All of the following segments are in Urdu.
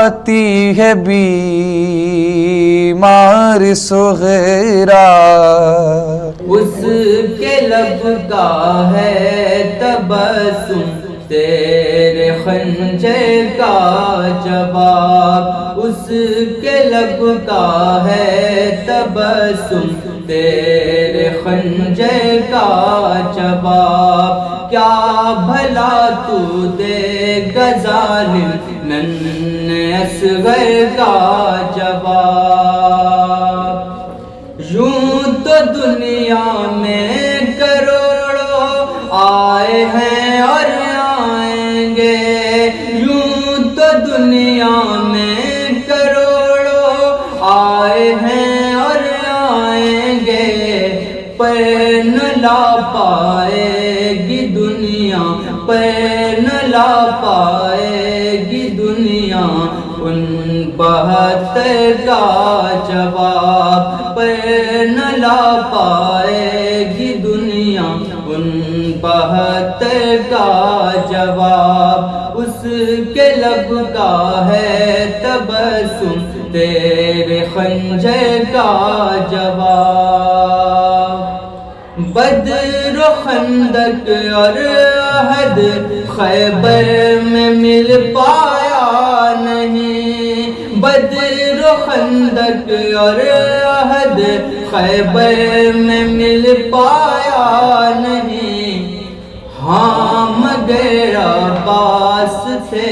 آتی ہے بیمار صغیرہ، اس کے لب کا ہے تبسم تیرے خنجر کا جواب، اس کے لب کا ہے تبسم تیرے خنجر کا جواب، کیا بھلا تو دے گا ظالم ننھے اصغر کا جواب۔ یوں تو دنیا میں کروڑوں آئے ہیں اور آئیں گے، یوں تو دنیا میں کروڑوں آئے ہیں اور آئیں گے، پر نہ لا پائے گی دنیا، پر نہ لا پائے گی دنیا ان 72 کا جواب، پر نہ لا پائے گی دنیا ان 72 کا جواب، اس کے لب کا ہے تبسم تیرے خنجر کا جواب۔ بدر و خندق اور احد خیبر میں مل پایا نہیں، بدر و خندق اور احد خیبر میں مل پایا نہیں، ہاں مگر عباس تھے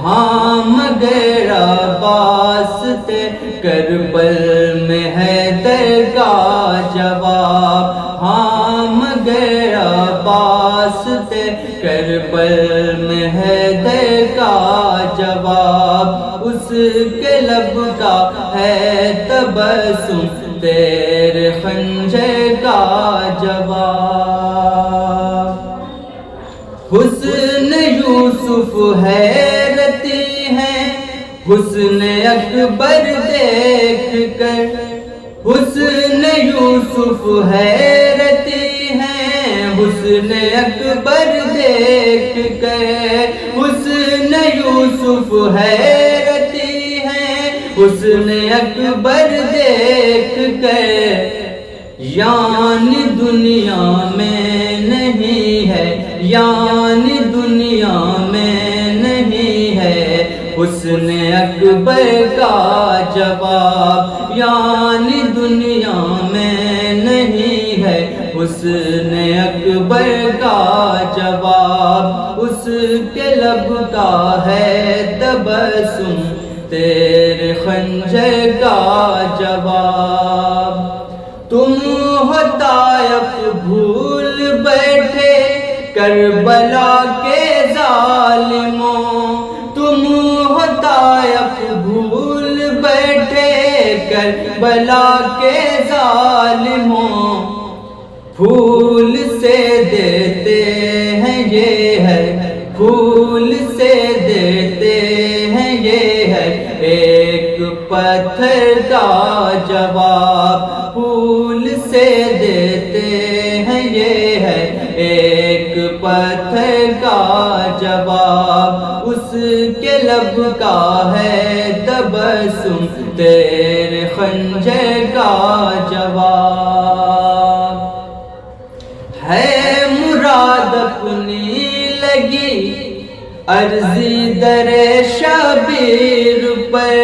ہاں مگر عباس تھے کربل میں حیدر کا جواب، ہاں مگر عباس تھے کربل میں حیدر کا جواب، اس کے لب کا ہے تبسم تیرے خنجر کا جواب۔ حسن یوسف حیرتی ہے حسن اکبر دیکھ کر، حسن یوسف حیرتی ہے حسن اکبر دیکھ کر، حسن یوسف حیرتی ہے حسن اکبر دیکھ کر، یعنی دنیا میں نہیں ہے، یعنی دنیا میں نہیں ہے حسن اکبر کا جواب، یعنی دنیا میں نہیں ہے حسن اکبر کا جواب، اس کے لب کا ہے تبسم تیرے خنجر کا جواب۔ تم ہو طائف بھول بیٹھے کربلا کے ظالموں، تم ہو طائف بھول بیٹھے کربلا کے ظالموں، پھول سے دیتے ہیں یہ ہے پھول سے دیتے ہیں یہ ہے ایک پتھر کا جواب، پھول سے دیتے ہیں یہ ہے ایک پتھر کا جواب، اس کے لب کا ہے تبسم تیرے خنجر کا جواب۔ ہے مراد اپنی لگی عرضی در شبیر پر،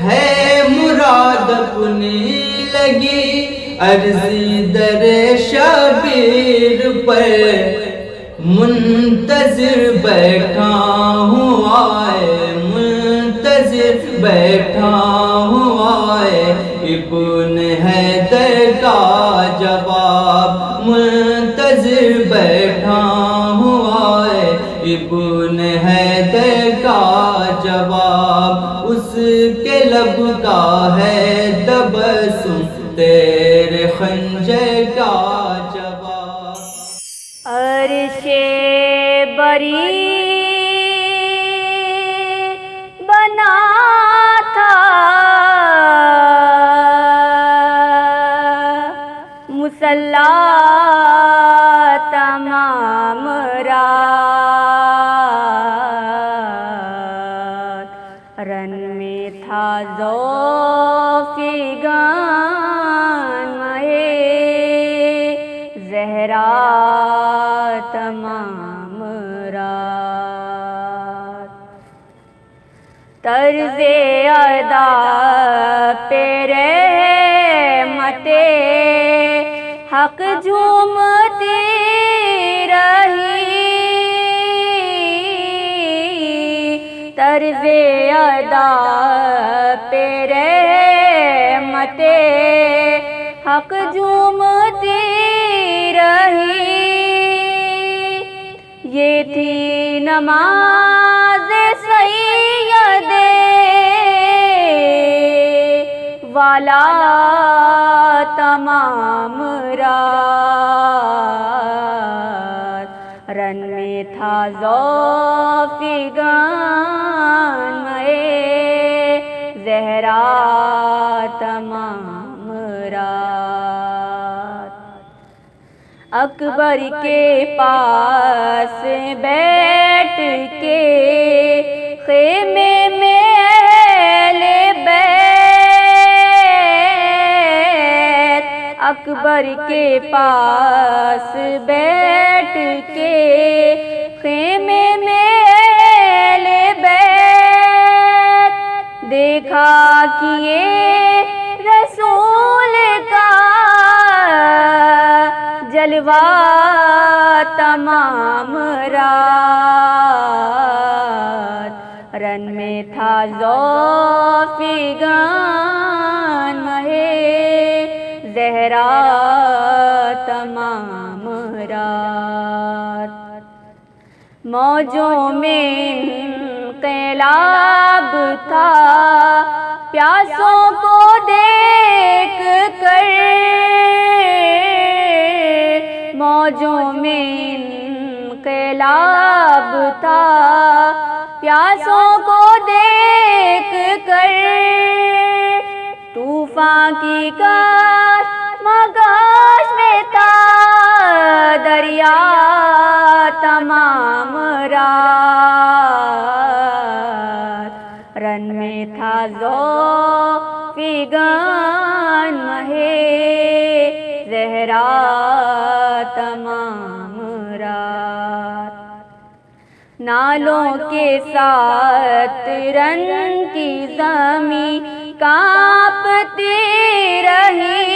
ہے مراد اپنی لگی عرضی در شبیر پر، منتظر بیٹھا ہوں آئے منتظر بیٹھا ہوں آئے ابن حیدر کا جواب، منتظر بیٹھا ہوں آئے ابن حیدر کا جواب، اس کے لب کا ہے تبسم تیرے خنجر کا جواب۔ عرش بری بنا تھا مصلی تمام رات، رن میں تھا ذوق گان مہے زہرا تمام رات، طرز ادا پہ رحمت حق جھومتی رہی، طرز ادا پہ رحمت حق جھومتی رہی، یہ تھی نماز سید والا تمام رات، رن میں تھا ذوق گان مہے زہرا تمام رات، اکبر کے پاس بیٹھ کے خیمے میں اہل بیت، اکبر کے پاس بیٹھ کے خیمے میں اہل بیت، دیکھا کہ یہ رسول کا جلوہ تمام رات، رن میں تھا ذوق گان مہے زہرا تمام رات، موجوں میں انقلاب تھا پیاسوں کو دیکھ کر، موجوں میں انقلاب تھا پیاسوں کو دیکھ کر، طوفان کی کاش مگاش میں تھا دریا تمام رات، رن میں تھا ذوق گان مہے زہرا تمام رات، نالوں کے ساتھ رن کی زمین کانپتی رہی،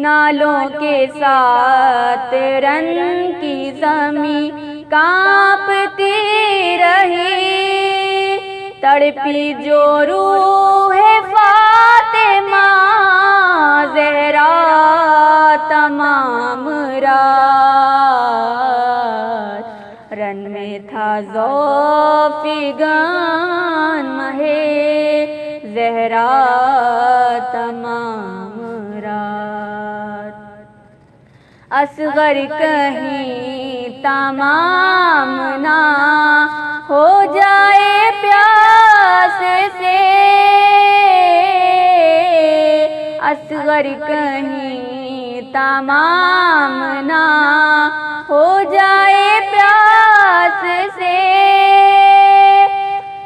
نالوں کے ساتھ رن کی زمین کانپتی رہی، تڑپی جو روح فاطمہ زہرا تمام رات، رن میں تھا ذوق گان مہے زہرا تمام رات، اصغر کہیں تمام نہ ہو جائے پیاس سے، اصغر کہیں تمام نہ ہو جائے پیاس سے،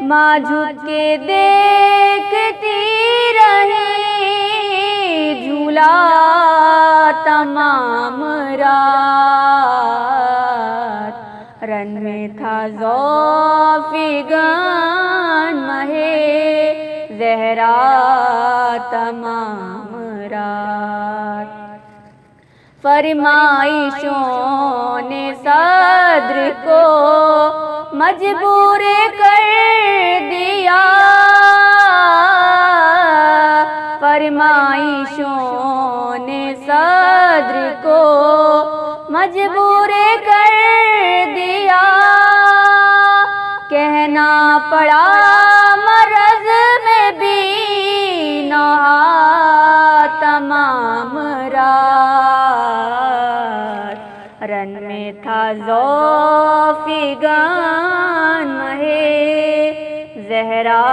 ماں جھک کے دیکھتی رہی جھولا تمام رات، رن میں تھا ذوق گان مہے زہرا تمام رات، فرمائشوں نے صدر کو مجبور کر دیا، فرمائشوں نے صدر کو مجبور کر دیا، کہنا پڑا مرض میں بھی نہا تمام رات، رن میں تھا ذوق گان مہے زہرا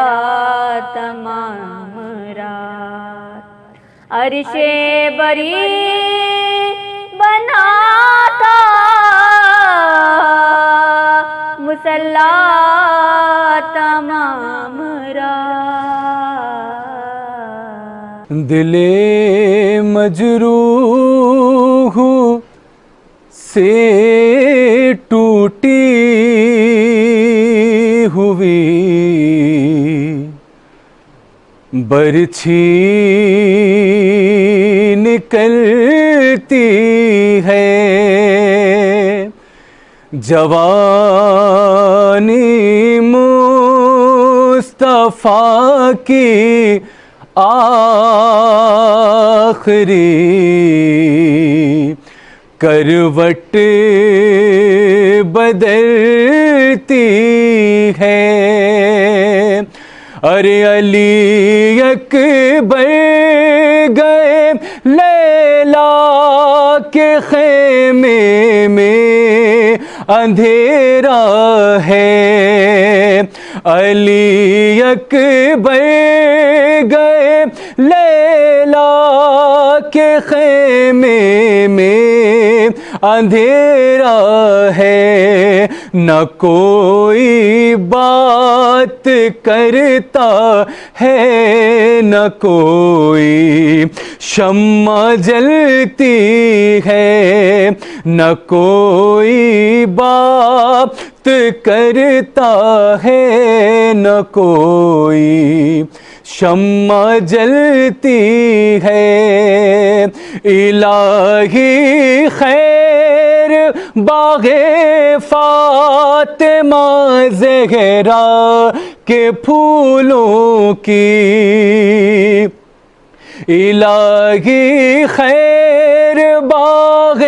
تمام رات، عرش بری بنا تھا مصلا تمام رات. دل مجروح سے ٹوٹی ہوئی برچھی نکلتی ہے، جوانی مصطفیٰ کی آخری کروٹ بدلتی ہے. ارے علی اکبر گئے لیلا کے خیمے میں اندھیرا ہے. علی اکبر گئے لیلا کے خیمے میں اندھیرا ہے. نہ کوئی بات کرتا ہے، نہ کوئی شمع جلتی ہے، نہ کوئی بات کرتا ہے، نہ کوئی شمع جلتی ہے. الہی خیر باغ فاطمہ زہرا کے پھولوں کی، الہی خیر باغ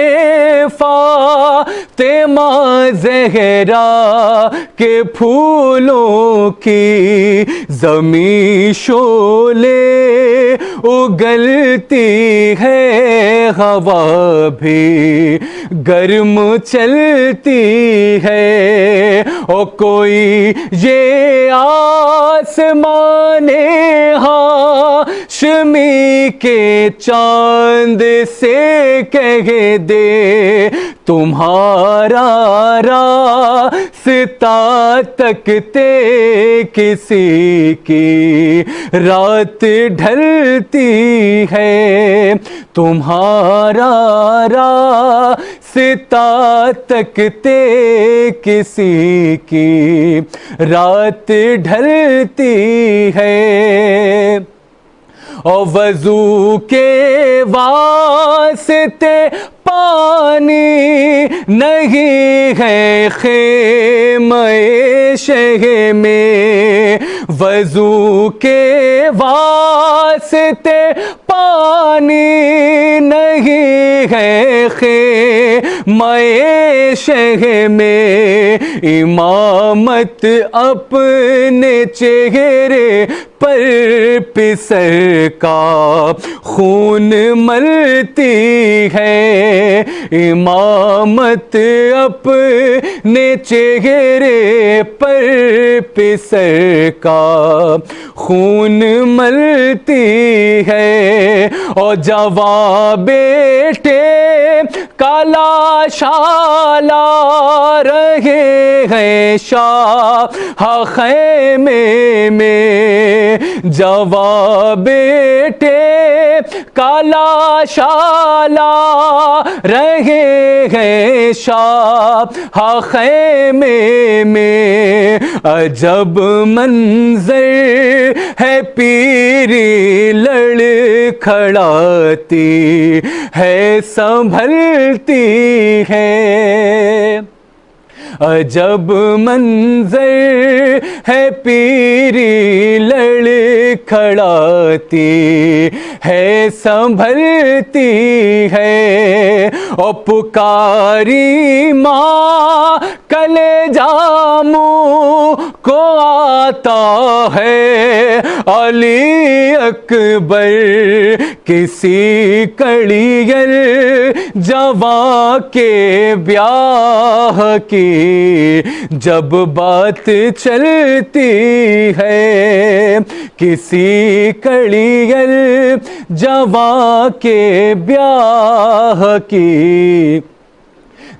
فاطمہ زہرا کے پھولوں کی. زمین شعلے اگلتی ہے، ہوا بھی گرم چلتی ہے. اور کوئی یہ آسمان ہاشمی کے چاند سے کہہ دے، تمہارا راستہ تکتے کسی کی رات ڈھلتی ہے. تمہارا راستہ تکتے کسی کی رات ڈھلتی ہے. اور وضو کے واسطے پانی نہیں ہے خیمہ شہ میں، وضو کے واسطے پانی نہیں ہے خیمہ شہ میں. امامت اپنے چہرے پر پسر کا خون ملتی ہے، امامت اپنے چہرے پر پسر کا خون ملتی ہے. اور جواب بیٹے کالا شالا رہے ہیں شاہ خیمے میں، جواب بیٹے کالا شالا رہے ہیں شاہ خیمے میں. عجب منظر ہے پیری لڑکھڑاتی ہے سنبھلتی ہے. عجب منظر ہے پیری لڑکھڑاتی ہے سنبھلتی ہے. اور پکاری ماں کلیجہ منہ کو آتا ہے، علی اکبر کسی کڑیل جواں کے بیاہ کی جب بات چلتی ہے، کسی کڑیل جواں کے بیاہ کی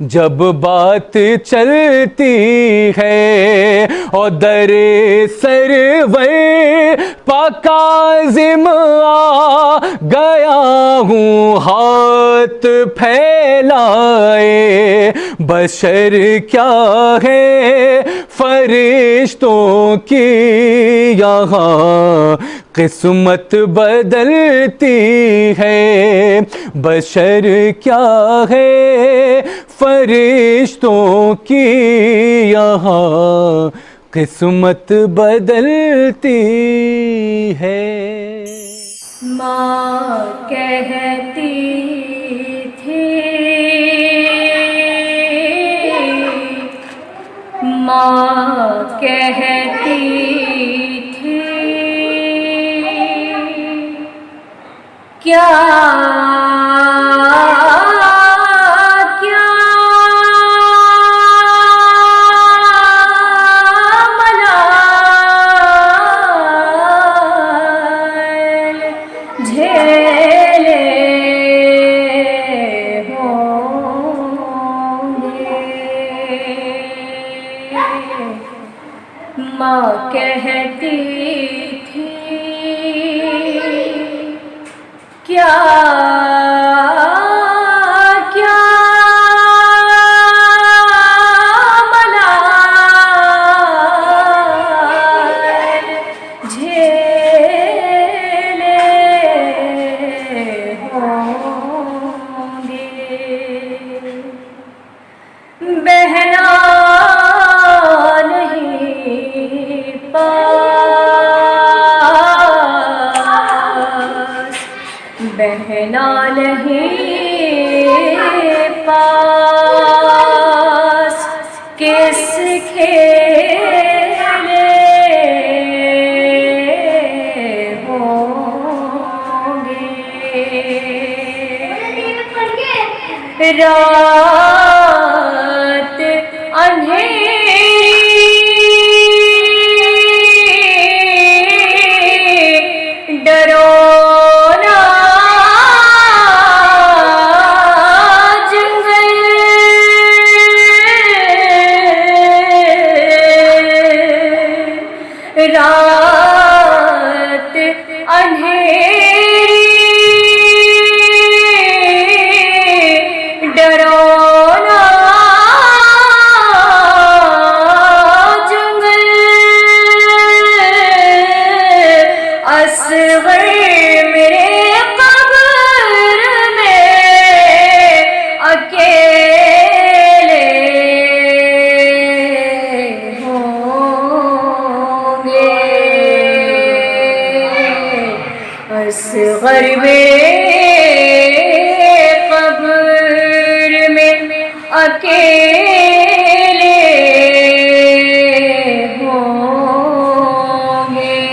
جب بات چلتی ہے اور در سرور پاک کاظم آ گیا ہوں ہاتھ پھیلائے، بشر کیا ہے فرشتوں کی یہاں قسمت بدلتی ہے، بشر کیا ہے فرشتوں کی یہاں قسمت بدلتی ہے۔ ماں کہتی تھی، ماں کہتی تھی، کیا ماں کہتی تھی، کیا کیا ملال جھیلے ہوں گے، بہنا بہنا نہیں پاس، کس کھیلے ہوں گے، رات اندھیری ڈرونا رات اندھیری ڈرونا جنگل، اصغر میرے قبر میں اکیلے اصغر قبر میں اکیلے ہوں گے،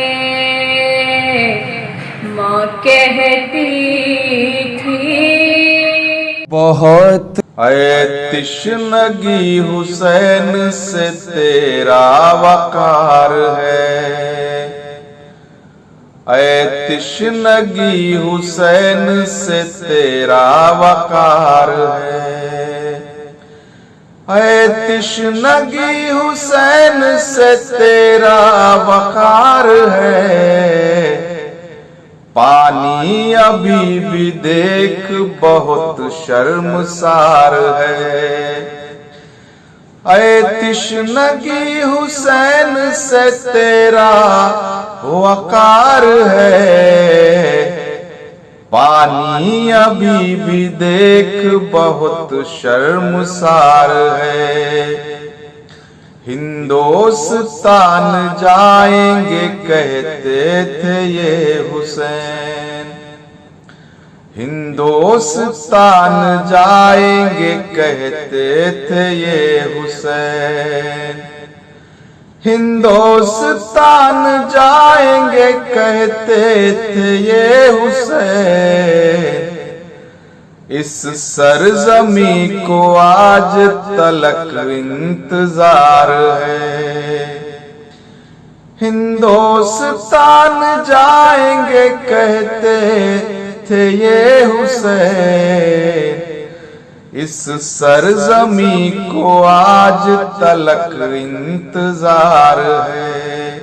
ماں کہتی تھی بہت اے تشنگی حسین سے تیرا وقار ہے، اے تشنگی حسین سے تیرا وقار ہے، اے تشنگی حسین سے تیرا وقار ہے، پانی ابھی بھی دیکھ بہت شرمسار ہے، اے تشنگی حسین سے تیرا وقار ہے، پانی ابھی بھی دیکھ بہت شرمسار ہے، ہندوستان جائیں گے کہتے تھے یہ حسین، ہندوستان جائیں گے کہتے تھے یہ حسین، ہندوستان جائیں گے کہتے تھے یہ حسین، اس سرزمین کو آج تلک انتظار ہے، ہندوستان جائیں گے کہتے تھے یہ حسین، اس سرزمی کو آج تلک انتظار ہے،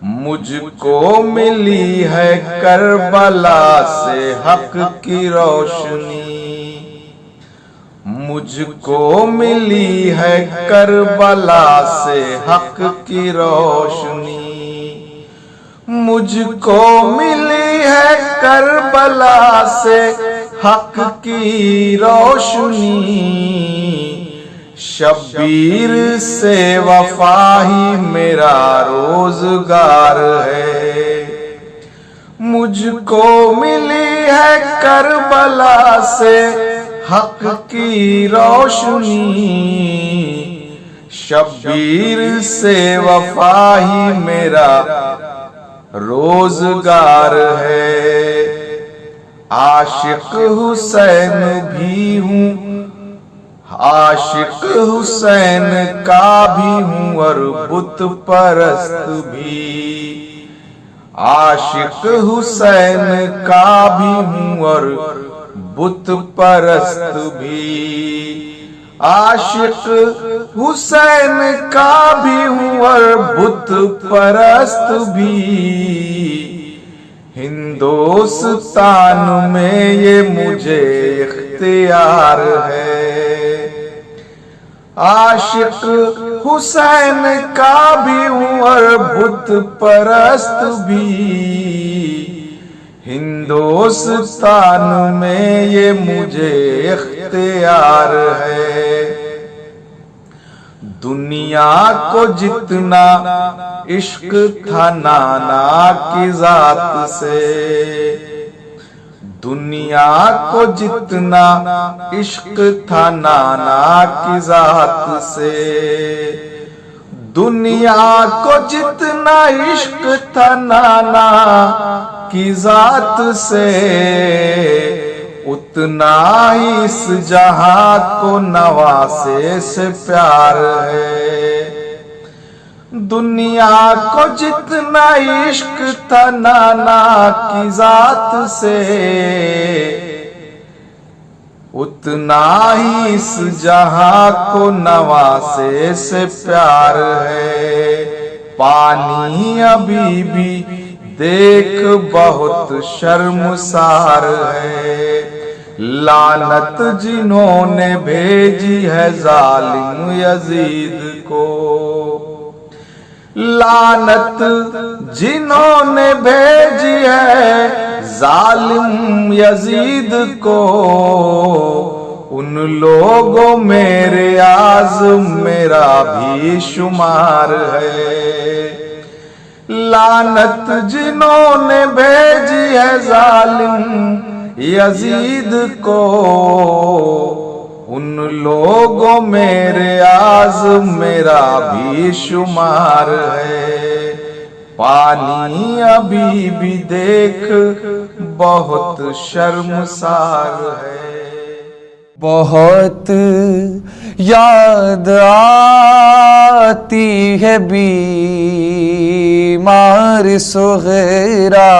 مجھ کو ملی ہے کربلا سے حق کی روشنی، مجھ کو ملی ہے کربلا سے حق کی روشنی، مجھ کو ملی ہے کربلا سے حق کی روشنی، شبیر سے وفا ہی میرا روزگار ہے، مجھ کو ملی ہے کربلا سے حق کی روشنی، شبیر سے وفا ہی میرا روزگار ہے، عاشق حسین بھی ہوں، عاشق حسین کا بھی ہوں اور بت پرست بھی، عاشق حسین کا بھی ہوں اور بت پرست بھی، عاشق حسین کا بھی ہوں اور بت پرست بھی، ہندوستان میں یہ مجھے اختیار ہے، عاشق حسین کا بھی ہوں اور بت پرست بھی، ہندوستان میں یہ مجھے اختیار ہے، دنیا کو جتنا عشق تھا نانا کی ذات سے، دنیا کو جتنا عشق تھا نانا کی ذات سے، دنیا کو جتنا عشق تھا نانا کی ذات سے، اتنا ہی اس جہاں کو نواسے سے پیار ہے، دنیا کو جتنا عشق تھا نانا کی ذات سے، اتنا ہی اس جہاں کو نواسے سے پیار ہے، پانی ابھی بھی دیکھ بہت شرمسار ہے، لعنت جنہوں نے بھیجی ہے ظالم یزید کو، لعنت جنہوں نے بھیجی ہے ظالم یزید کو، ان لوگوں میں ریاض میرا بھی شمار ہے، لعنت جنہوں نے بھیجی ہے ظالم یزید کو، ان لوگوں میں ریاض میرا بھی شمار ہے، پانی ابھی بھی دیکھ بہت شرمسار ہے، بہت یاد آتی ہے بیمار صغیرہ